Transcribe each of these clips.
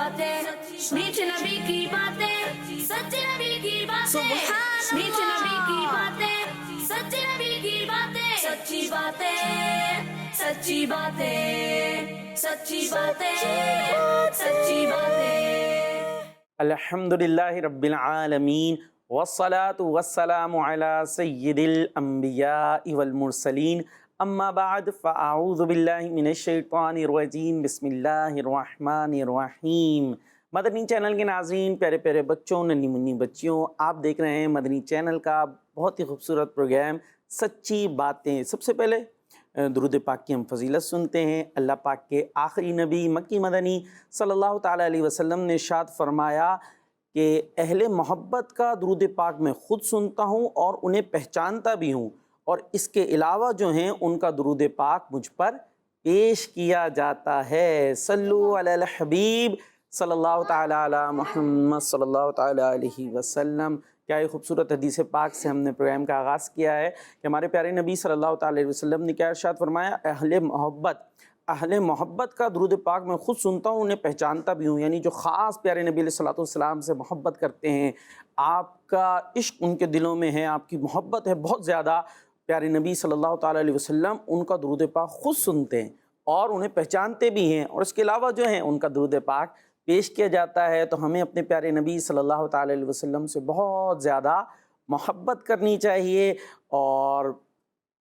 باتیں میٹھے نبی کی باتیں سچے نبی کی باتیں میٹھے نبی کی باتیں سچے نبی کی باتیں سچی باتیں سچی باتیں سچی باتیں سچی باتیں. الحمدللہ رب العالمین والصلاة والسلام علی سید الانبیاء والمرسلین اما بعد فاعوذ باللہ من الشیطان الرجیم بسم اللہ الرحمن الرحیم. مدنی چینل کے ناظرین، پیارے پیارے بچوں، ننھی منی بچیوں، آپ دیکھ رہے ہیں مدنی چینل کا بہت ہی خوبصورت پروگرام سچی باتیں. سب سے پہلے درود پاک کی ہم فضیلت سنتے ہیں. اللہ پاک کے آخری نبی مکی مدنی صلی اللہ تعالیٰ علیہ وسلم نے ارشاد فرمایا کہ اہل محبت کا درود پاک میں خود سنتا ہوں اور انہیں پہچانتا بھی ہوں، اور اس کے علاوہ جو ہیں ان کا درود پاک مجھ پر پیش کیا جاتا ہے. صلو علی الحبیب صلی اللہ تعالیٰ علی محمد صلی اللہ تعالیٰ علیہ وسلم. کیا یہ خوبصورت حدیث پاک سے ہم نے پروگرام کا آغاز کیا ہے کہ ہمارے پیارے نبی صلی اللہ تعالیٰ علیہ وسلم نے کیا ارشاد فرمایا، اہل محبت کا درود پاک میں خود سنتا ہوں، انہیں پہچانتا بھی ہوں. یعنی جو خاص پیارے نبی علیہ الصلوۃ والسلام سے محبت کرتے ہیں، آپ کا عشق ان کے دلوں میں ہے، آپ کی محبت ہے بہت زیادہ، پیارے نبی صلی اللہ تعالیٰ علیہ وسلم ان کا درود پاک خود سنتے ہیں اور انہیں پہچانتے بھی ہیں، اور اس کے علاوہ جو ہیں ان کا درود پاک پیش کیا جاتا ہے. تو ہمیں اپنے پیارے نبی صلی اللہ تعالیٰ علیہ وسلم سے بہت زیادہ محبت کرنی چاہیے اور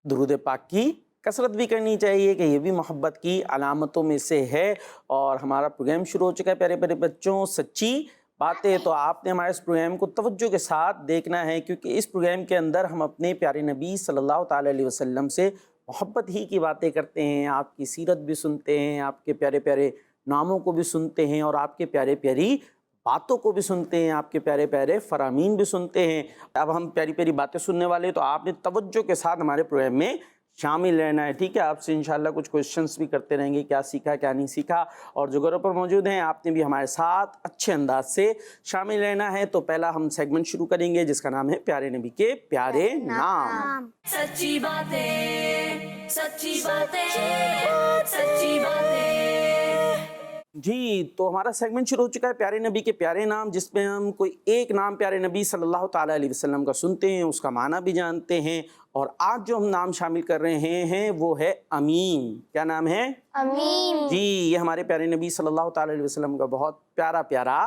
درود پاک کی کثرت بھی کرنی چاہیے کہ یہ بھی محبت کی علامتوں میں سے ہے. اور ہمارا پروگرام شروع ہو چکا ہے پیارے پیارے بچوں، سچی باتیں. تو آپ نے ہمارے اس پروگرام کو توجہ کے ساتھ دیکھنا ہے، کیونکہ اس پروگرام کے اندر ہم اپنے پیارے نبی صلی اللہ تعالیٰ علیہ وسلم سے محبت ہی کی باتیں کرتے ہیں. آپ کی سیرت بھی سنتے ہیں، آپ کے پیارے پیارے ناموں کو بھی سنتے ہیں، اور آپ کے پیارے پیاری باتوں کو بھی سنتے ہیں، آپ کے پیارے پیارے فرامین بھی سنتے ہیں. اب ہم پیاری پیاری باتیں سننے والے، تو آپ نے توجہ کے ساتھ ہمارے پروگرام میں شامل رہنا ہے. ٹھیک ہے، آپ سے انشاءاللہ کچھ کوشچنس بھی کرتے رہیں گے، کیا سیکھا کیا نہیں سیکھا. اور جو گھروں پر موجود ہیں، آپ نے بھی ہمارے ساتھ اچھے انداز سے شامل رہنا ہے. تو پہلا ہم سیگمنٹ شروع کریں گے جس کا نام ہے پیارے نبی کے پیارے نام. سچی باتیں سچی باتیں سچی باتیں. جی، تو ہمارا سیگمنٹ شروع ہو چکا ہے پیارے نبی کے پیارے نام، جس میں ہم کوئی ایک نام پیارے نبی صلی اللہ تعالیٰ علیہ وسلم کا سنتے ہیں، اس کا معنی بھی جانتے ہیں. اور آج جو ہم نام شامل کر رہے ہیں وہ ہے امین. کیا نام ہے؟ امین. جی، یہ ہمارے پیارے نبی صلی اللہ تعالیٰ علیہ وسلم کا بہت پیارا پیارا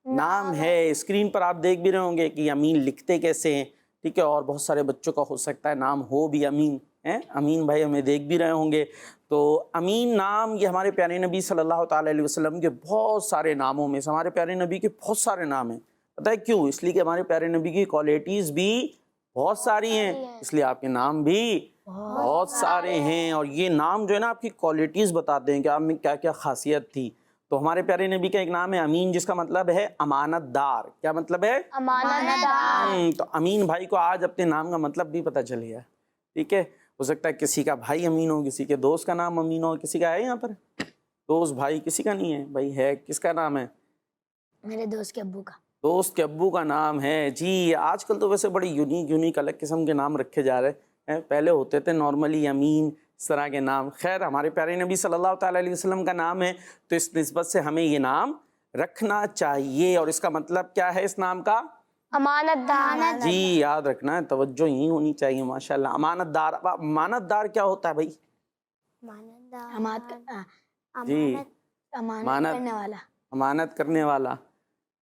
نام ہے. اسکرین پر آپ دیکھ بھی رہے ہوں گے کہ امین لکھتے کیسے ہیں. ٹھیک ہے، اور بہت سارے بچوں کا ہو سکتا ہے نام ہو بھی امین. امین بھائی ہمیں دیکھ بھی رہے ہوں گے. تو امین نام یہ ہمارے پیارے نبی صلی اللہ تعالیٰ علیہ وسلم کے بہت سارے ناموں میں سے، ہمارے پیارے نبی کے بہت سارے نام ہیں. پتہ ہے کیوں؟ اس لیے کہ ہمارے پیارے نبی کی کوالٹیز بھی بہت ساری ہیں، اس لیے آپ کے نام بھی بہت سارے ہیں. اور یہ نام جو ہے نا آپ کی کوالٹیز بتاتے ہیں کہ آپ میں کیا کیا خاصیت تھی. تو ہمارے پیارے نبی کا ایک نام ہے امین، جس کا مطلب ہے امانت دار. کیا مطلب ہے؟ امانت دار. تو امین بھائی کو آج اپنے نام کا مطلب بھی پتہ چل گیا. ٹھیک ہے، ہو سکتا ہے کسی کا بھائی امین ہو، کسی کے دوست کا نام امین ہو. کسی کا ہے یہاں پر دوست بھائی؟ کسی کا نہیں ہے بھائی. ہے کس کا نام ہے؟ میرے دوست کے ابو کا. دوست کے ابو کا نام ہے. جی، آج کل تو ویسے بڑے یونیک الگ قسم کے نام رکھے جا رہے ہیں. پہلے ہوتے تھے نارملی امین اس طرح کے نام. خیر، ہمارے پیارے نبی صلی اللہ تعالیٰ علیہ وسلم کا نام ہے، تو اس نسبت سے ہمیں یہ نام رکھنا چاہیے. اور اس کا مطلب کیا ہے اس نام کا؟ امانت دار. جی، یاد رکھنا ہے، توجہ یہی ہونی چاہیے. ماشاءاللہ. امانت دار. امانت دار کیا ہوتا ہے بھائی؟ امانت جی، امانت کرنے والا. امانت کرنے والا.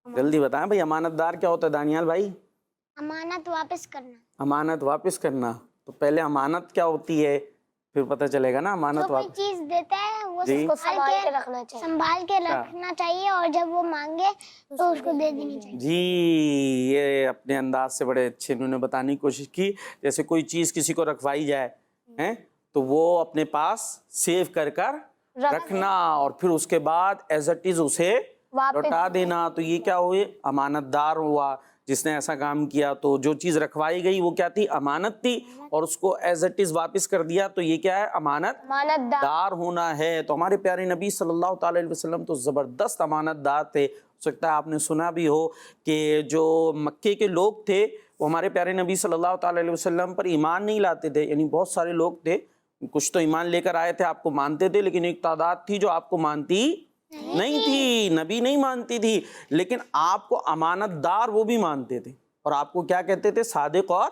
جلدی بتائیں بھائی، امانت دار کیا ہوتا ہے دانیال بھائی؟ امانت واپس کرنا. امانت واپس کرنا. تو پہلے امانت کیا ہوتی ہے پھر پتہ چلے گا نا. امانت کوئی چیز دیتا ہے وہ جی، اس کو سنبھال کے رکھنا چاہیے. سنبھال کے رکھنا چاہیے، اور جب وہ مانگے تو اس کو دے دینی چاہیے. جی، یہ اپنے انداز سے بڑے اچھے انہوں نے بتانے کی کوشش کی. جیسے کوئی چیز کسی کو رکھوائی جائے تو وہ اپنے پاس سیو کر رکھنا، اور پھر اس کے بعد ایز اٹ از اسے لوٹا دینا. تو یہ کیا ہوئے؟ امانت دار ہوا. جس نے ایسا کام کیا تو جو چیز رکھوائی گئی وہ کیا تھی؟ امانت تھی، اور اس کو ایز اٹ از واپس کر دیا تو یہ کیا ہے؟ امانت دار ہونا ہے. تو ہمارے پیارے نبی صلی اللہ تعالیٰ علیہ وسلم تو زبردست امانت دار تھے. ہو سکتا ہے آپ نے سنا بھی ہو کہ جو مکے کے لوگ تھے وہ ہمارے پیارے نبی صلی اللہ تعالیٰ علیہ وسلم پر ایمان نہیں لاتے تھے. یعنی بہت سارے لوگ تھے، کچھ تو ایمان لے کر آئے تھے، آپ کو مانتے تھے، لیکن ایک تعداد تھی جو آپ کو مانتی نہیں تھی، نبی نہیں مانتی تھی، لیکن آپ کو امانت دار وہ بھی مانتے تھے، اور آپ کو کیا کہتے تھے؟ صادق اور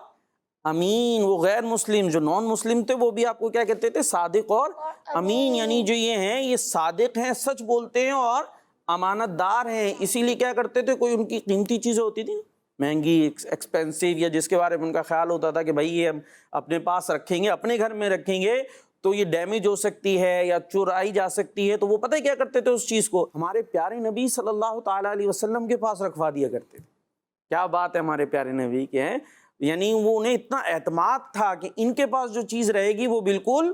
امین۔ وہ غیر مسلم جو نان مسلم تھے وہ بھی آپ کو کیا کہتے تھے؟ صادق اور امین، یعنی جو یہ ہیں یہ صادق ہیں، سچ بولتے ہیں اور امانت دار ہیں۔ اسی لیے کیا کرتے تھے، کوئی ان کی قیمتی چیزیں ہوتی تھیں مہنگی ایکسپینسو، یا جس کے بارے میں ان کا خیال ہوتا تھا کہ بھائی یہ ہم اپنے پاس رکھیں گے، اپنے گھر میں رکھیں گے تو یہ ڈیمیج ہو سکتی ہے یا چرائی جا سکتی ہے، تو وہ پتہ کیا کرتے تھے؟ اس چیز کو ہمارے پیارے نبی صلی اللہ تعالیٰ علیہ وسلم کے پاس رکھوا دیا کرتے تھے۔ کیا بات ہے ہمارے پیارے نبی کے ہیں، یعنی وہ انہیں اتنا اعتماد تھا کہ ان کے پاس جو چیز رہے گی وہ بالکل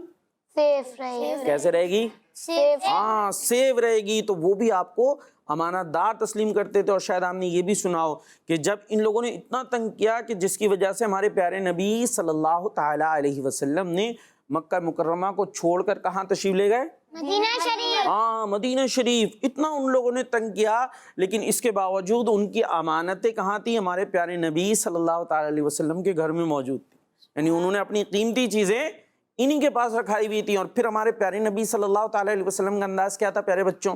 سیف رہے، کیسے رہے گی؟ سیف۔ ہاں، سیو رہے گی۔ تو وہ بھی آپ کو امانت دار تسلیم کرتے تھے۔ اور شاید آپ نے یہ بھی سنا ہو کہ جب ان لوگوں نے اتنا تنگ کیا کہ جس کی وجہ سے ہمارے پیارے نبی صلی اللہ تعالیٰ علیہ وسلم نے مکہ مکرمہ کو چھوڑ کر کہاں تشریف لے گئے؟ مدینہ شریف۔ ہاں، مدینہ شریف۔ اتنا ان لوگوں نے تنگ کیا، لیکن اس کے باوجود ان کی امانتیں کہاں تھیں؟ ہمارے پیارے نبی صلی اللہ تعالیٰ علیہ وسلم کے گھر میں موجود تھی، یعنی انہوں نے اپنی قیمتی چیزیں انہی کے پاس رکھائی ہوئی تھی۔ اور پھر ہمارے پیارے نبی صلی اللہ تعالیٰ علیہ وسلم کا انداز کیا تھا؟ پیارے بچوں،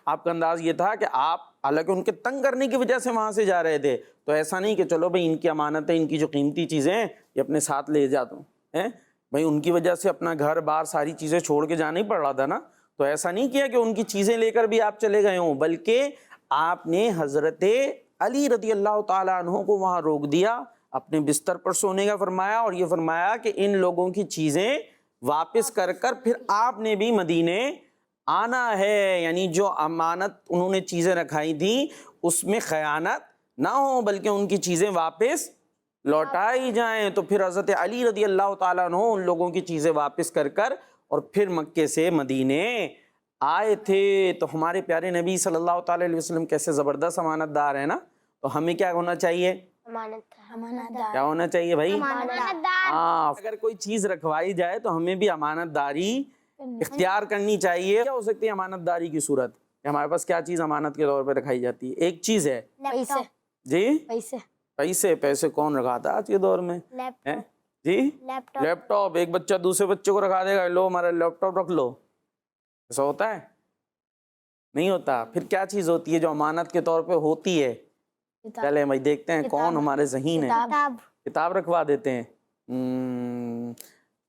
آپ کا انداز یہ تھا کہ آپ حالانکہ ان کے تنگ کرنے کی وجہ سے وہاں سے جا رہے تھے، تو ایسا نہیں کہ چلو بھائی ان کی امانتیں، ان کی جو قیمتی چیزیں ہیں یہ اپنے ساتھ لے جاتا ہوں، بھائی ان کی وجہ سے اپنا گھر بار ساری چیزیں چھوڑ کے جانا ہی پڑ رہا تھا نا، تو ایسا نہیں کیا کہ ان کی چیزیں لے کر بھی آپ چلے گئے ہوں، بلکہ آپ نے حضرت علی رضی اللہ تعالیٰ عنہ کو وہاں روک دیا، اپنے بستر پر سونے کا فرمایا، اور یہ فرمایا کہ ان لوگوں کی چیزیں واپس کر کر پھر آپ نے بھی مدینے آنا ہے، یعنی جو امانت انہوں نے چیزیں رکھائی تھیں اس میں خیانت نہ ہو، بلکہ ان کی چیزیں واپس لوٹائی جائیں۔ تو پھر حضرت علی رضی اللہ تعالیٰ عنہ ان لوگوں کی چیزیں واپس کر کر اور پھر مکے سے مدینے آئے تھے۔ تو ہمارے پیارے نبی صلی اللہ تعالیٰ علیہ وسلم کیسے زبردست امانت دار ہے نا، تو ہمیں کیا ہونا چاہیے؟ کیا ہونا چاہیے بھائی؟ امانت دار۔ ہاں، اگر کوئی چیز رکھوائی جائے تو ہمیں بھی امانت داری اختیار کرنی چاہیے۔ کیا ہو سکتی ہے امانت داری کی صورت؟ کہ ہمارے پاس کیا چیز امانت کے طور پہ رکھائی جاتی ہے؟ ایک چیز ہے پیسے۔ جی، پیسے۔ پیسے کون رکھاتا ہے آج کے دور میں؟ لیپ جی، ٹاپ۔ لیپ ٹاپ۔ ایک بچہ دوسرے بچے کو رکھا دے گا، لو ہمارا لیپ ٹاپ رکھ لو، ایسا ہوتا ہے؟ نہیں ہوتا۔ پھر کیا چیز ہوتی ہے جو امانت کے طور پہ ہوتی ہے؟ چلے بھائی دیکھتے ہیں کون ہمارے ذہین ہے۔ کتاب رکھوا دیتے ہیں۔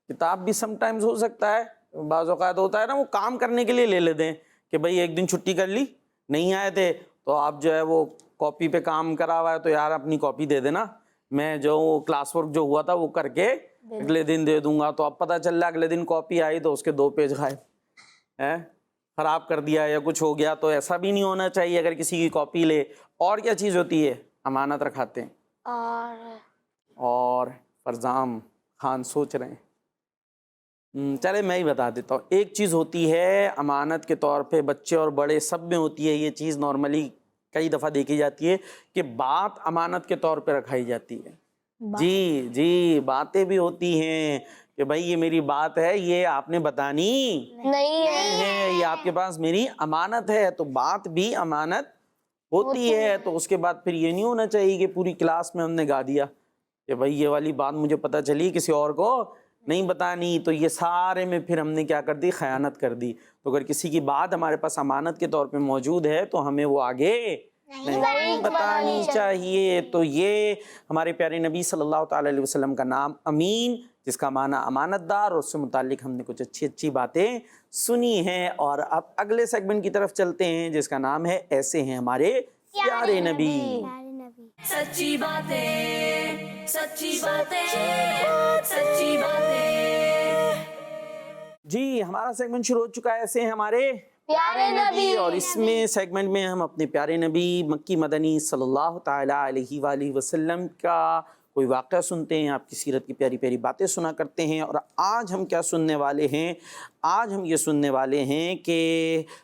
کتاب بھی سم ٹائمز ہو سکتا ہے، بعض اوقات ہوتا ہے نا وہ کام کرنے کے لیے لے لیتے ہیں کہ بھائی ایک دن چھٹی کر لی، نہیں آئے تھے تو آپ جو ہے وہ کاپی پہ کام کرا ہوا ہے تو یار اپنی کاپی دے دینا، میں جو کلاس ورک جو ہوا تھا وہ کر کے اگلے دن دے دوں گا۔ تو اب پتہ چل رہا اگلے دن کاپی آئی تو اس کے 2 پیج غائب، خراب کر دیا یا کچھ ہو گیا۔ تو ایسا بھی نہیں ہونا چاہیے اگر کسی کی کاپی لے۔ اور کیا چیز ہوتی ہے امانت رکھاتے ہیں؟ اور فرزام خان سوچ رہے ہیں، چلے میں ہی بتا دیتا ہوں۔ ایک چیز ہوتی ہے امانت کے طور پہ، بچے اور بڑے سب میں ہوتی ہے یہ چیز، نارملی کئی دفعہ دیکھی جاتی ہے کہ بات امانت کے طور پہ رکھائی جاتی ہے۔ جی، باتیں بھی ہوتی ہیں کہ بھائی یہ میری بات ہے، یہ آپ نے بتانی نہیں ہے، یہ آپ کے پاس میری امانت ہے۔ تو بات بھی امانت ہوتی ہے۔ تو اس کے بعد پھر یہ نہیں ہونا چاہیے کہ پوری کلاس میں ہم نے گا دیا کہ بھائی یہ والی بات مجھے پتہ چلی کسی اور کو نہیں بتانی، تو یہ سارے میں پھر ہم نے کیا کر دی؟ خیانت کر دی۔ تو اگر کسی کی بات ہمارے پاس امانت کے طور پہ موجود ہے تو ہمیں وہ آگے نہیں بتانی چاہیے۔ تو یہ ہمارے پیارے نبی صلی اللہ تعالیٰ علیہ وسلم کا نام امین، جس کا معنی امانت دار، اور اس سے متعلق ہم نے کچھ اچھی باتیں سنی ہیں۔ اور اب اگلے سیگمنٹ کی طرف چلتے ہیں جس کا نام ہے ایسے ہیں ہمارے پیارے نبی۔ سچی باتیں، سچی باتیں، سچی باتیں۔ جی، ہمارا سیگمنٹ شروع ہو چکا ہے ایسے ہیں ہمارے پیارے نبی۔ اور اس میں سیگمنٹ میں ہم اپنے پیارے نبی مکی مدنی صلی اللہ تعالیٰ علیہ وآلہ وسلم کا کوئی واقعہ سنتے ہیں، آپ کی سیرت کی پیاری پیاری باتیں سنا کرتے ہیں۔ اور آج ہم کیا سننے والے ہیں؟ آج ہم یہ سننے والے ہیں کہ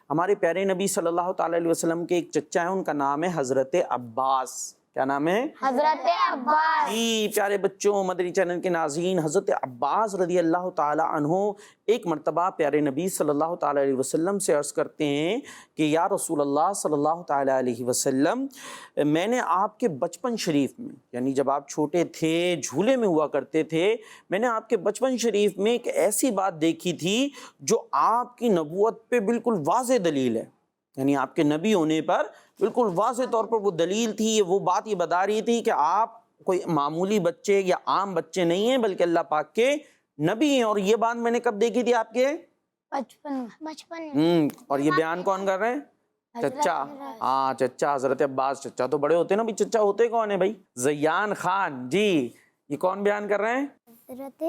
ہمارے پیارے نبی صلی اللہ تعالیٰ علیہ وسلم کے ایک چچا ہیں، ان کا نام ہے حضرت عباس۔ کیا نام ہے؟ حضرت عباس۔ جی پیارے بچوں، مدنی چینل کے ناظرین، حضرت عباس رضی اللہ تعالیٰ عنہ ایک مرتبہ پیارے نبی صلی اللہ تعالیٰ علیہ وسلم سے عرض کرتے ہیں کہ یا رسول اللہ صلی اللہ تعالیٰ علیہ وسلم، میں نے آپ کے بچپن شریف میں، یعنی جب آپ چھوٹے تھے جھولے میں ہوا کرتے تھے، میں نے آپ کے بچپن شریف میں ایک ایسی بات دیکھی تھی جو آپ کی نبوت پہ بالکل واضح دلیل ہے۔ یعنی آپ کے نبی ہونے پر بالکل واضح طور پر وہ دلیل تھی، وہ بات یہ بتا رہی تھی کہ آپ کوئی معمولی بچے یا عام بچے نہیں ہیں بلکہ اللہ پاک کے نبی ہیں۔ اور یہ بات میں نے کب دیکھی تھی آپ کے؟ بچپن میں۔ اور یہ بیان کون کر رہے ہیں؟ چچا، ہاں چچا حضرت عباس۔ چچا تو بڑے ہوتے ہیں نا، بھائی چچا ہوتے کون ہیں بھائی؟ زیان خان جی، یہ کون بیان کر رہے ہیں؟ حضرت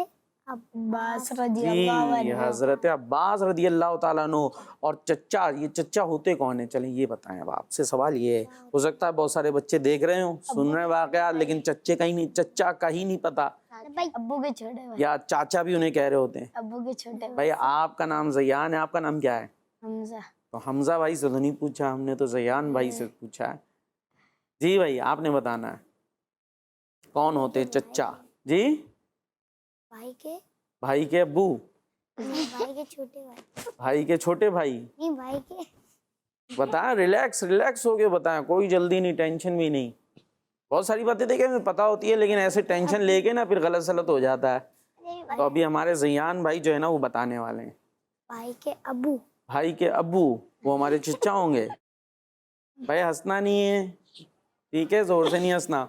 عباس رضی جی اللہ عنہ۔ حضرت عباس رضی اللہ تعالیٰ عنہ۔ اور چچا، یہ چچا ہوتے کون ہیں؟ چلیں یہ بتائیں۔ اب آپ سے سوال یہ ہے، ہو سکتا ہے بہت سارے بچے دیکھ رہے ہوں، سن رہے ہیں واقعات، لیکن چچا کا ہی نہیں پتا، ابو کے چھوٹے بھائی، یا چاچا بھی انہیں کہہ رہے ہوتے ہیں۔ ابو کے چھوٹے بھائی آپ کا نام زیان ہے، آپ کا نام کیا ہے؟ حمزہ۔ تو حمزہ بھائی سے تو نہیں پوچھا ہم نے، تو زیان بھائی سے پوچھا ہے۔ جی بھائی آپ نے بتانا ہے کون ہوتے چچا؟ جی بھائی کے ابو، بھائی کے چھوٹے بھائی، بھائی کے چھوٹے بھائی، نہیں بھائی کے۔ بتائیں، ریلیکس ہو کے بتائیں، کوئی جلدی نہیں، ٹینشن بھی نہیں۔ بہت ساری باتیں دیکھیں ہمیں پتہ ہوتی ہے، لیکن ایسے ٹینشن لے کے نا پھر غلط سلط ہو جاتا ہے۔ تو ابھی ہمارے زیان بھائی جو ہے نا وہ بتانے والے ہیں۔ بھائی کے ابو، بھائی کے ابو وہ ہمارے چچا ہوں گے۔ بھائی ہنسنا نہیں ہے، ٹھیک ہے، زور سے نہیں ہنسنا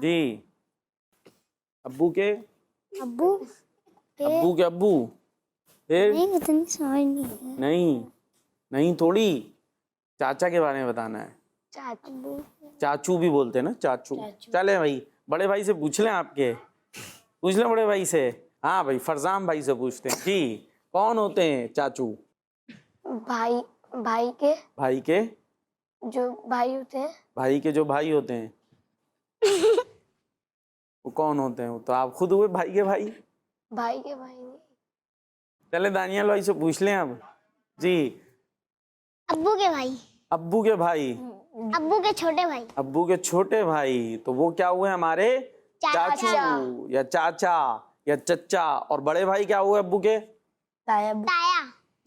جی۔ ابو کے ابو ابو پھر نہیں، اتنی سمجھ نہیں۔ نہیں تھوڑی، چاچا کے بارے میں بتانا ہے۔ چاچو، چاچو بھی بولتے ہیں نا، چاچو۔ چلیں بھائی بڑے بھائی سے پوچھ لیں، آپ کے پوچھ لیں بڑے بھائی سے۔ ہاں بھائی فرزام بھائی سے پوچھتے ہیں جی، کون ہوتے ہیں چاچو؟ بھائی کے بھائی کے جو بھائی ہوتے ہیں، بھائی کے جو بھائی ہوتے ہیں وہ کون ہوتے ہیں؟ وہ تو آپ خود ہوئے بھائی کے بھائی۔ بھائی کے بھائی نہیں، چلے دانیال بھائی سے پوچھ لیں اب جی۔ ابو کے بھائی، ابو کے بھائی، ابو کے چھوٹے بھائی، ابو کے چھوٹے بھائی، تو وہ کیا ہوئے ہمارے؟ چاچو یا چاچا یا چچا۔ اور بڑے بھائی کیا ہوئے ابو کے؟ تایا۔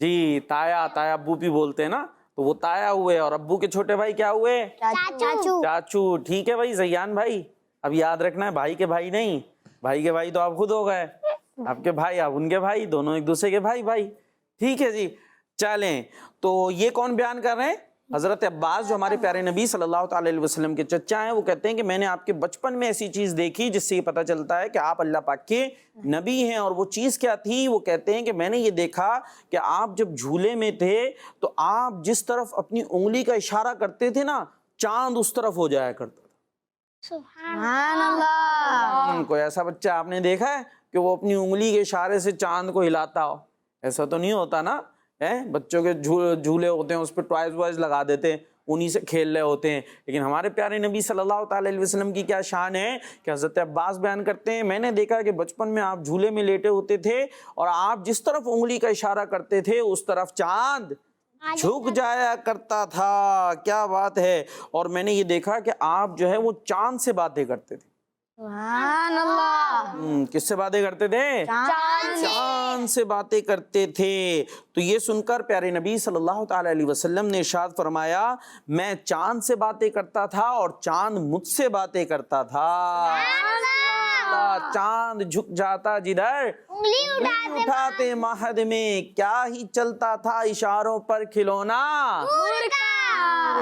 جی تایا، تایا ابو بھی بولتے ہیں نا، تو وہ تایا ہوئے۔ اور ابو کے چھوٹے بھائی کیا ہوئے؟ چاچو۔ چاچو۔ ٹھیک ہے بھائی زیان بھائی، اب یاد رکھنا ہے بھائی کے بھائی نہیں، بھائی کے بھائی تو آپ خود ہو گئے، آپ کے بھائی آپ ان کے بھائی، دونوں ایک دوسرے کے بھائی۔ ٹھیک ہے جی۔ چلیں، تو یہ کون بیان کر رہے ہیں؟ حضرت عباس جو ہمارے پیارے نبی صلی اللہ تعالی علیہ وسلم کے چچا ہیں۔ وہ کہتے ہیں کہ میں نے آپ کے بچپن میں ایسی چیز دیکھی جس سے یہ پتہ چلتا ہے کہ آپ اللہ پاک کے نبی ہیں۔ اور وہ چیز کیا تھی؟ وہ کہتے ہیں کہ میں نے یہ دیکھا کہ آپ جب جھولے میں تھے تو آپ جس طرف اپنی انگلی کا اشارہ کرتے تھے نا، چاند اس طرف ہو جایا کرتا تھا۔ سبحان اللہ۔ کوئی ایسا بچہ آپ نے دیکھا ہے کہ وہ اپنی انگلی کے اشارے سے چاند کو ہلاتا ہو؟ ایسا تو نہیں ہوتا نا۔ بچوں کے جھولے ہوتے ہیں، اس پہ ٹوائز وائز لگا دیتے ہیں، انہی سے کھیل رہے ہوتے ہیں۔ لیکن ہمارے پیارے نبی صلی اللہ تعالی علیہ وسلم کی کیا شان ہے کہ حضرت عباس بیان کرتے ہیں میں نے دیکھا کہ بچپن میں آپ جھولے میں لیٹے ہوتے تھے اور آپ جس طرف انگلی کا اشارہ کرتے تھے اس طرف چاند جھک جایا کرتا تھا۔ کیا بات ہے۔ اور میں نے یہ دیکھا کہ آپ جو ہے وہ چاند سے باتیں کرتے تھے۔ سبحان اللہ۔ کس سے باتیں کرتے تھے؟ چاند سے باتیں کرتے تھے۔ تو یہ سن کر پیارے نبی صلی اللہ تعالی علیہ وسلم نے ارشاد فرمایا میں چاند سے باتیں کرتا تھا اور چاند مجھ سے باتیں کرتا تھا۔ چاند جھک جاتا جدھر انگلی اٹھاتے مہد میں، کیا ہی چلتا تھا اشاروں پر کھلونا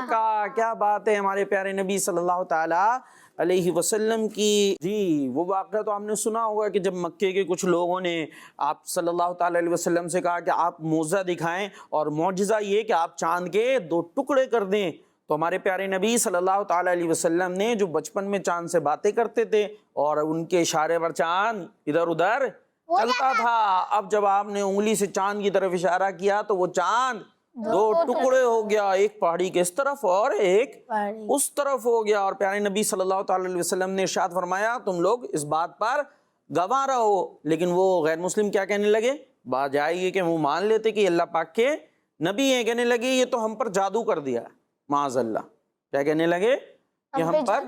کا۔ کیا بات ہے ہمارے پیارے نبی صلی اللہ تعالی علیہ وسلم کی۔ جی وہ واقعہ تو آپ نے سنا ہوگا کہ جب مکے کے کچھ لوگوں نے آپ صلی اللہ تعالی علیہ وسلم سے کہا کہ آپ معجزہ دکھائیں، اور معجزہ یہ کہ آپ چاند کے 2 ٹکڑے کر دیں، تو ہمارے پیارے نبی صلی اللہ تعالی علیہ وسلم نے جو بچپن میں چاند سے باتیں کرتے تھے اور ان کے اشارے پر چاند ادھر ادھر چلتا تھا، اب جب آپ نے انگلی سے چاند کی طرف اشارہ کیا تو وہ چاند 2 ٹکڑے ہو گیا، ایک پہاڑی کے اس طرف اور ایک اس طرف ہو گیا۔ اور پیارے نبی صلی اللہ تعالی علیہ وسلم نے ارشاد فرمایا تم لوگ اس بات پر گواہ رہو۔ لیکن وہ غیر مسلم کیا کہنے لگے؟ بات جائے یہ کہ وہ مان لیتے کہ اللہ پاک کے نبی ہیں، کہنے لگے یہ تو ہم پر جادو کر دیا ہے، معاذ اللہ۔ کیا کہنے لگے؟ کہ ہم پر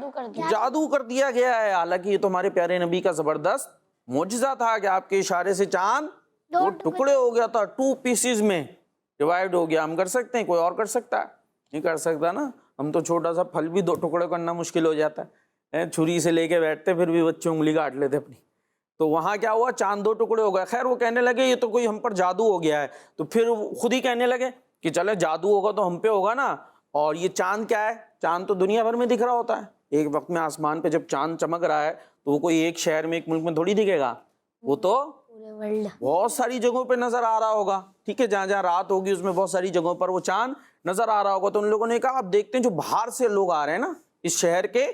جادو کر دیا گیا ہے۔ حالانکہ یہ تو ہمارے پیارے نبی کا زبردست معجزہ تھا کہ آپ کے اشارے سے چاند 2 ٹکڑے ہو گیا تھا، 2 پیسز میں ڈیوائیڈ ہو گیا۔ ہم کر سکتے ہیں؟ کوئی اور کر سکتا ہے؟ نہیں کر سکتا نا۔ ہم تو چھوٹا سا پھل بھی 2 ٹکڑے کرنا مشکل ہو جاتا ہے، چھری سے لے کے بیٹھتے پھر بھی بچے انگلی کاٹ لیتے اپنی۔ تو وہاں کیا ہوا؟ چاند 2 ٹکڑے ہو گئے۔ خیر وہ کہنے لگے یہ تو کوئی ہم پر جادو ہو گیا ہے، تو پھر خود ہی کہنے لگے کہ چلے جادو ہوگا تو ہم پہ ہوگا نا. اور یہ چاند کیا ہے؟ چاند تو دنیا بھر میں دکھ رہا ہوتا ہے. ایک وقت میں آسمان پہ جب چاند چمک رہا ہے تو وہ کوئی ایک شہر میں ایک ملک میں تھوڑی دکھے گا, وہ تو بہت ساری جگہوں پہ نظر آ رہا ہوگا. ٹھیک ہے, جہاں جہاں رات ہوگی اس میں بہت ساری جگہوں پر وہ چاند نظر آ رہا ہوگا. تو ان لوگوں نے کہا آپ دیکھتے ہیں جو باہر سے لوگ آ رہے ہیں نا, اس شہر کے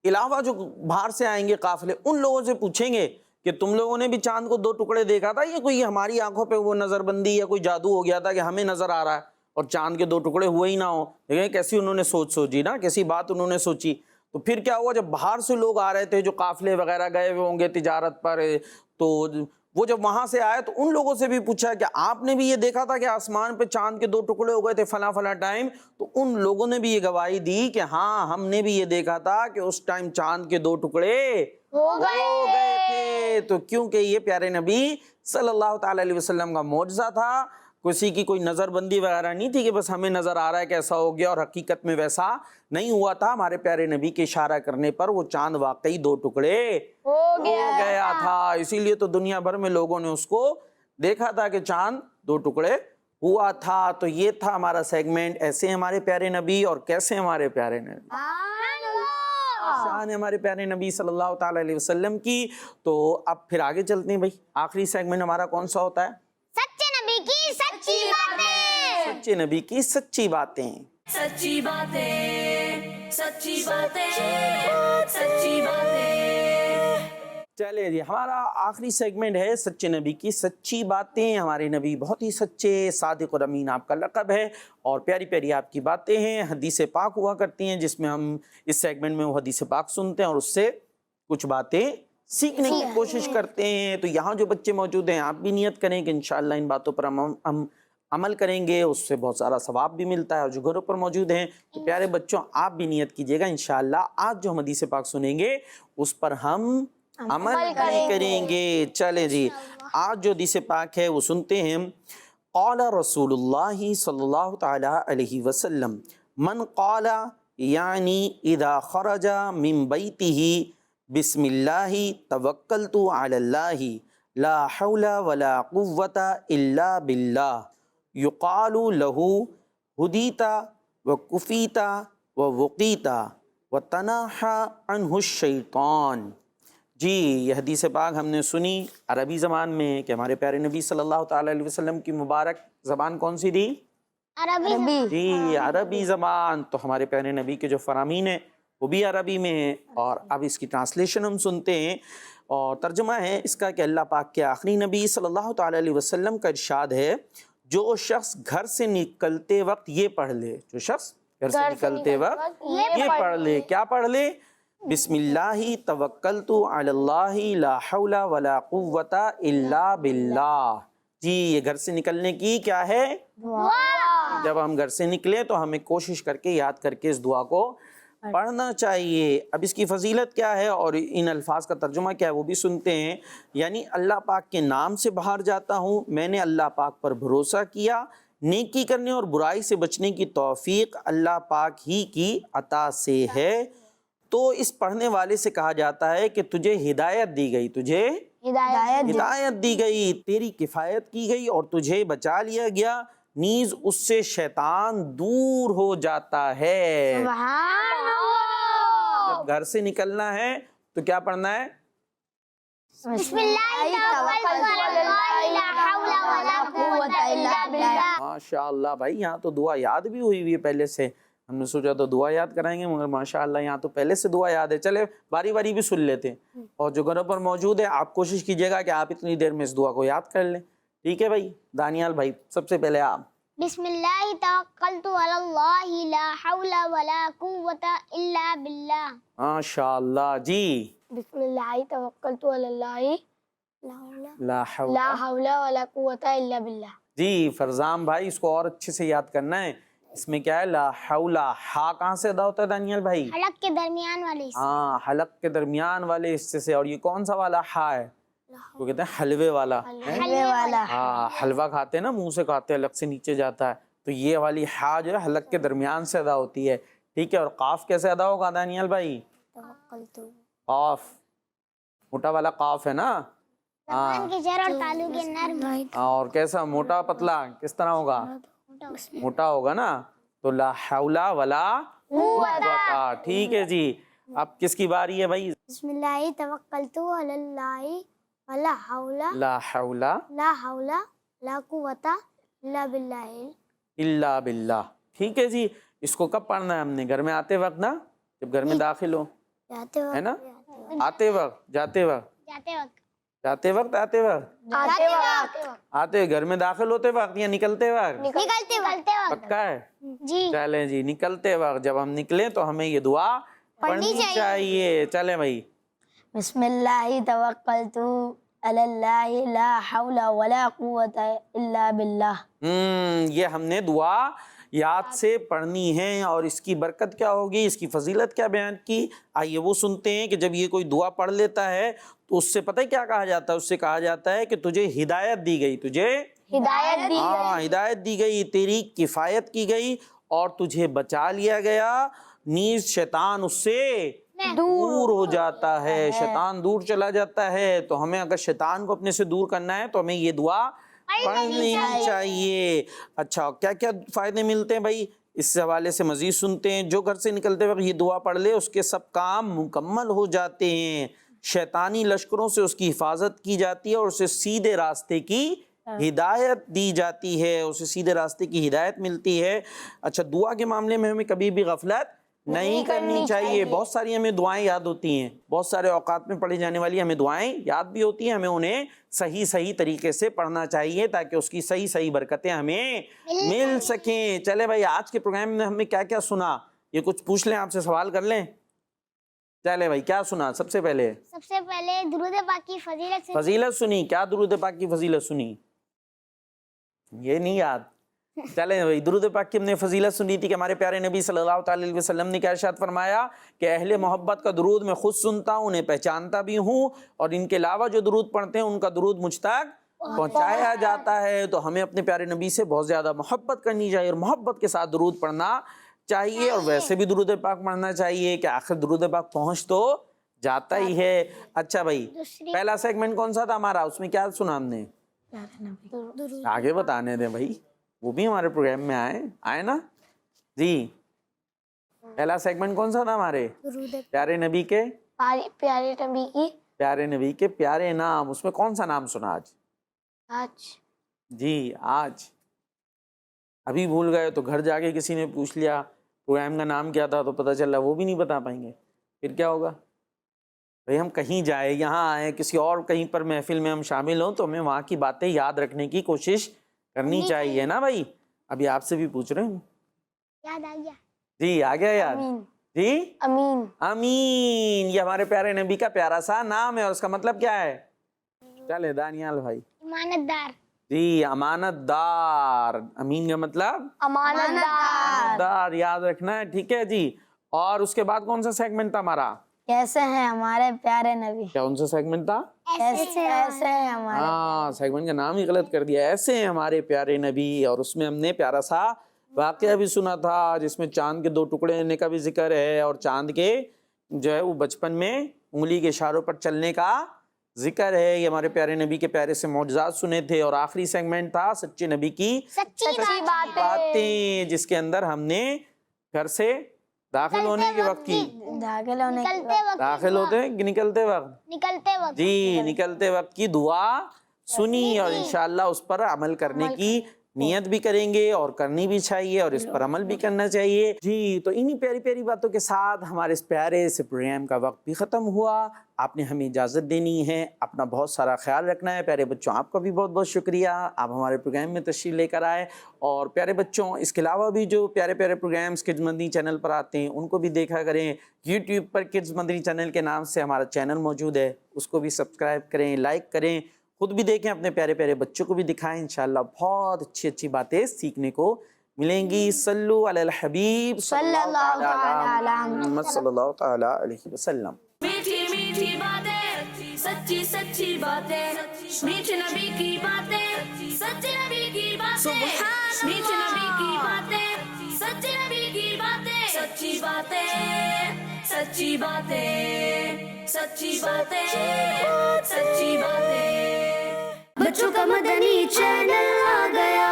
علاوہ جو باہر سے آئیں گے قافلے, ان لوگوں سے پوچھیں گے کہ تم لوگوں نے بھی چاند کو 2 ٹکڑے دیکھا تھا, یہ کوئی ہماری آنکھوں پہ وہ نظر بندی یا کوئی جادو ہو گیا تھا کہ ہمیں نظر آ رہا ہے اور چاند کے 2 ٹکڑے ہوئے ہی نہ ہو. دیکھیں کیسی انہوں نے سوچی نا, کیسی بات انہوں نے سوچی. تو پھر کیا ہوا, جب باہر سے لوگ آ رہے تھے جو قافلے وغیرہ گئے ہوئے ہوں گے تجارت پر, تو وہ جب وہاں سے آئے تو ان لوگوں سے بھی پوچھا کہ آپ نے بھی یہ دیکھا تھا کہ آسمان پہ چاند کے 2 ٹکڑے ہو گئے تھے فلاں فلاں ٹائم. تو ان لوگوں نے بھی یہ گواہی دی کہ ہاں ہم نے بھی یہ دیکھا تھا کہ اس ٹائم چاند کے 2 ٹکڑے ہو گئے تھے. تو کیونکہ یہ پیارے نبی صلی اللہ تعالی علیہ وسلم کا معجزہ تھا, کسی کی کوئی نظر بندی وغیرہ نہیں تھی کہ بس ہمیں نظر آ رہا ہے کہ ایسا ہو گیا, اور حقیقت میں ویسا نہیں ہوا تھا. ہمارے پیارے نبی کے اشارہ کرنے پر وہ چاند واقعی 2 ٹکڑے ہو گیا تھا. اسی لیے تو دنیا بھر میں لوگوں نے اس کو دیکھا تھا کہ چاند 2 ٹکڑے ہوا تھا. تو یہ تھا ہمارا سیگمنٹ, ایسے ہمارے پیارے نبی اور کیسے ہمارے پیارے نبی, شان ہمارے پیارے نبی صلی اللہ تعالی علیہ وسلم کی. تو اب پھر آگے چلتے ہیں بھائی. آخری سیگمنٹ ہمارا کون سا ہوتا ہے؟ سچے نبی کی سچی باتیں. سچے نبی کی سچی باتیں. سچی باتیں, سچی باتیں, سچی باتیں. چلے جی, ہمارا آخری سیگمنٹ ہے سچے نبی کی سچی باتیں. ہمارے نبی بہت ہی سچے, صادق اور امین آپ کا لقب ہے, اور پیاری پیاری آپ کی باتیں ہیں, حدیث پاک ہوا کرتی ہیں, جس میں ہم اس سیگمنٹ میں وہ حدیث پاک سنتے ہیں اور اس سے کچھ باتیں سیکھنے کی کوشش کرتے ہیں. تو یہاں جو بچے موجود ہیں آپ بھی نیت کریں کہ انشاءاللہ ان باتوں پر ہم عمل کریں گے, اس سے بہت سارا ثواب بھی ملتا ہے. اور جو گھروں پر موجود ہیں تو پیارے بچوں آپ بھی نیت کیجئے گا انشاءاللہ آج جو ہم حدیث پاک سنیں گے اس پر ہم عمل بھی کریں گے. چلے جی, آج جو حدیث پاک ہے وہ سنتے ہیں. قال رسول اللہ صلی اللہ تعالی علیہ وسلم من قال یعنی اذا خرج من بیتہ بسم اللہ توکلت علی اللہ لا حول ولا قوة الا باللہ یقال له ہدیت وکفیت ووقیت وتناحى عنہ الشیطان. جی, یہ حدیث پاک ہم نے سنی عربی زبان میں کہ ہمارے پیارے نبی صلی اللہ تعالی علیہ وسلم کی مبارک زبان کون سی تھی؟ عربی. جی, عربی زبان. تو ہمارے پیارے نبی کے جو فرامین ہیں وہ بھی عربی میں ہیں, اور اب اس کی ٹرانسلیشن ہم سنتے ہیں. اور ترجمہ ہے اس کا کہ اللہ پاک کے آخری نبی صلی اللہ تعالی علیہ وسلم کا ارشاد ہے, جو شخص گھر سے نکلتے وقت یہ پڑھ لے, جو شخص گھر سے نکلتے وقت یہ پڑھ لے. کیا پڑھ لے؟ بسم اللہ توکلت علی اللہ لا حول ولا قوة الا باللہ. جی, یہ گھر سے نکلنے کی کیا ہے؟ دعا. جب ہم گھر سے نکلیں تو ہمیں کوشش کر کے یاد کر کے اس دعا کو پڑھنا چاہیے. اب اس کی فضیلت کیا ہے اور ان الفاظ کا ترجمہ کیا ہے وہ بھی سنتے ہیں. یعنی اللہ پاک کے نام سے باہر جاتا ہوں, میں نے اللہ پاک پر بھروسہ کیا, نیکی کرنے اور برائی سے بچنے کی توفیق اللہ پاک ہی کی عطا سے ہے. تو اس پڑھنے والے سے کہا جاتا ہے کہ تجھے ہدایت دی گئی, تجھے ہدایت دی گئی, تیری کفایت کی گئی اور تجھے بچا لیا گیا, نیز اس سے شیطان دور ہو جاتا ہے. جب گھر سے نکلنا ہے تو کیا پڑھنا ہے؟ بسم اللہ توکلت علی اللہ لا حول ولا قوة الا باللہ. ماشاءاللہ بھائی, یہاں تو دعا یاد بھی ہوئی ہے پہلے سے. ہم نے سوچا تو دعا یاد کرائیں گے, مگر ماشاءاللہ یہاں تو پہلے سے دعا یاد ہے. چلے باری باری بھی سن لیتے ہیں, اور جو گھروں پر موجود ہے آپ کوشش کیجئے گا کہ آپ اتنی دیر میں اس دعا کو یاد کر لیں. ٹھیک ہے بھائی؟ دانیال بھائی سب سے پہلے آپ. بسم اللہ توکلت علی اللہ لا حول ولا قوة الا باللہ. ماشاءاللہ. جی, بسم اللہ توکلت علی اللہ لا حول. لا حول ولا قوة الا باللہ. جی فرزام بھائی, اس کو اور اچھے سے یاد کرنا ہے. اس میں کیا ہے؟ لا حول. ہا کہاں سے ادا ہوتا ہے دانیال بھائی؟ حلق کے درمیان والے حصے. ہاں, حلق کے درمیان والے حصے سے. اور یہ کون سا والا ہا ہے؟ وہ کہتے ہیں حلوے والا. حلوے والا. ہاں, حلوہ کھاتے ہیں نا, منہ سے کھاتے ہیں, حلق سے نیچے جاتا ہے. تو یہ والی ہا جو ہے حلق کے درمیان سے ادا ہوتی ہے. ٹھیک ہے, اور قاف کیسے ادا ہوگا دانیال بھائی؟ قاف, موٹا والا قاف ہے نا. زبان کے جڑ اور تالو کے نرم. اور کیسا موٹا پتلا کس طرح ہوگا؟ موٹا ہوگا نا تو لا حول ولا قوت. ٹھیک ہے جی. اب کس کی باری ہے بھائی؟ بسم اللہ توکلت علی اللہ ولا حول لا حول لا قوت الا باللہ. الا باللہ. ٹھیک ہے جی. اس کو کب پڑھنا ہے ہم نے؟ گھر میں آتے وقت نا، جب گھر میں داخل ہو، جاتے ہے نا؟ وقت آتے وقت، جاتے وقت، جاتے وقت جاتے وقت، آتے وقت، آتے گھر میں داخل ہوتے وقت یا نکلتے وقت؟ نکلتے وقت. پکا ہے؟ جی چلیں جی. نکلتے وقت جب ہم نکلیں تو ہمیں یہ دعا پڑھنی چاہیے. چلیں بھائی. بسم اللہ توکلت علی اللہ لا حول ولا قوت الا باللہ. یہ ہم نے دعا یاد سے پڑھنی ہے، اور اس کی برکت کیا ہوگی، اس کی فضیلت کیا بیان کی. آئیے وہ سنتے ہیں کہ جب یہ کوئی دعا پڑھ لیتا ہے تو اس سے پتہ کیا کہا جاتا ہے؟ اس سے کہا جاتا ہے کہ تجھے ہدایت دی گئی، تجھے ہدایت دی ہدایت دی گئی، تیری کفایت کی گئی اور تجھے بچا لیا گیا. نیز شیطان اس سے دور ہو جاتا ہے، شیطان دور چلا جاتا ہے. تو ہمیں اگر شیطان کو اپنے سے دور کرنا ہے تو ہمیں یہ دعا پڑھنی چاہیے. اچھا، کیا کیا فائدے ملتے ہیں بھائی؟ اس حوالے سے مزید سنتے ہیں. جو گھر سے نکلتے وقت یہ دعا پڑھ لے اس کے سب کام مکمل ہو جاتے ہیں، شیطانی لشکروں سے اس کی حفاظت کی جاتی ہے اور اسے سیدھے راستے کی ہدایت دی جاتی ہے، اسے سیدھے راستے کی ہدایت ملتی ہے. اچھا، دعا کے معاملے میں ہمیں کبھی بھی غفلت نہیں کرنی چاہیے. بہت ساری ہمیں دعائیں یاد ہوتی ہیں، بہت سارے اوقات میں پڑھی جانے والی ہمیں دعائیں یاد بھی ہوتی ہیں. ہمیں انہیں صحیح طریقے سے پڑھنا چاہیے تاکہ اس کی صحیح برکتیں ہمیں مل سکیں. چلے بھائی، آج کے پروگرام میں ہم نے کیا کیا سنا، یہ کچھ پوچھ لیں، آپ سے سوال کر لیں. چلے بھائی، کیا سنا؟ سب سے پہلے درود پاک کی فضیلت سنی. کیا درود پاک کی فضیلت سنی؟ یہ نہیں یاد. چلیں بھائی، درود پاک کی ہم نے فضیلت سنی تھی کہ ہمارے پیارے نبی صلی اللہ تعالی علیہ وسلم نے کیا ارشاد فرمایا کہ اہل محبت کا درود میں خود سنتا ہوں، انہیں پہچانتا بھی ہوں، اور ان کے علاوہ جو درود پڑھتے ہیں ان کا درود مجھ تک پہنچایا جاتا ہے. تو ہمیں اپنے پیارے نبی سے بہت زیادہ محبت کرنی چاہیے اور محبت کے ساتھ درود پڑھنا چاہیے، اور ویسے بھی درود پاک پڑھنا چاہیے کہ آخر درود پاک پہنچ تو جاتا ہی ہے. اچھا بھائی، پہلا سیگمنٹ کون سا تھا ہمارا؟ اس میں کیا سنا ہم نے؟ آگے بتانے دیں بھائی، وہ بھی ہمارے پروگرام میں آئے نا جی. پہلا سیگمنٹ کون سا تھا ہمارے؟ پیارے نبی کے پیارے نبی کے پیارے نام. اس میں کون سا نام سنا آج؟ جی آج ابھی بھول گئے تو گھر جا کے کسی نے پوچھ لیا پروگرام کا نام کیا تھا تو پتہ چلا وہ بھی نہیں بتا پائیں گے. پھر کیا ہوگا بھئی؟ ہم کہیں جائیں، یہاں آئیں، کسی اور کہیں پر محفل میں ہم شامل ہوں تو ہمیں وہاں کی باتیں یاد رکھنے کی کوشش کرنی چاہیے نا بھائی. ابھی آپ سے بھی پوچھ رہے ہیں. یاد آ گیا جی آ گیا یاد. جی امین. امین، یہ ہمارے پیارے نبی کا پیارا سا نام ہے اور اس کا مطلب کیا ہے؟ چلے دانیال بھائی. امانت دار. جی امانت دار. امین کا مطلب امانت دار، یاد رکھنا ہے. ٹھیک ہے جی. اور اس کے بعد کون سا سیگمنٹ تھا ہمارا؟ کیسے ہیں ہمارے پیارے نبی. کیا ان سے سیگمنٹ تھا؟ ایسے ہیں ہمارے. ہاں، سیگمنٹ کا نام ہی غلط کر دیا. ایسے ہیں ہمارے پیارے نبی. اور اس میں ہم نے پیارا سا واقعہ بھی سنا تھا جس میں چاند کے 2 ٹکڑے ہونے کا بھی ذکر ہے اور چاند کے جو ہے وہ بچپن میں انگلی کے اشاروں پر چلنے کا ذکر ہے. یہ ہمارے پیارے نبی کے پیارے سے معجزات سنے تھے. اور آخری سیگمنٹ تھا سچے نبی کی سچی باتیں، جس کے اندر ہم نے گھر سے داخل ہونے کے وقت کی، داخل ہوتے کہ نکلتے وقت؟ جی نکلتے وقت کی دعا سنی اور انشاءاللہ اس پر عمل کرنے کی نیت بھی کریں گے اور کرنی بھی چاہیے اور اس پر عمل بھی کرنا چاہیے. جی تو انہی پیاری پیاری باتوں کے ساتھ ہمارے اس پیارے سے پروگرام کا وقت بھی ختم ہوا. آپ نے ہمیں اجازت دینی ہے. اپنا بہت سارا خیال رکھنا ہے. پیارے بچوں، آپ کا بھی بہت بہت شکریہ، آپ ہمارے پروگرام میں تشریف لے کر آئے. اور پیارے بچوں، اس کے علاوہ بھی جو پیارے پیارے پروگرامز کڈز مدنی چینل پر آتے ہیں ان کو بھی دیکھا کریں. یوٹیوب پر کڈز مدنی چینل کے نام سے ہمارا چینل موجود ہے، اس کو بھی سبسکرائب کریں، لائک کریں، خود بھی دیکھیں، اپنے پیارے پیارے بچوں کو بھی دکھائیں. انشاءاللہ بہت اچھی باتیں سیکھنے کو ملیں گی. صلو علی الحبیب صلی اللہ تعالی علیہ وسلم. میٹھی میٹھی باتیں، سچی سچی باتیں، میٹھے نبی کی باتیں، سچے نبی کی باتیں، میٹھے نبی کی باتیں، سچے نبی کی باتیں، سچی باتیں، سچی باتیں، سچی باتیں، سچی باتیں. بچوں کا مدنی چینل آ گیا.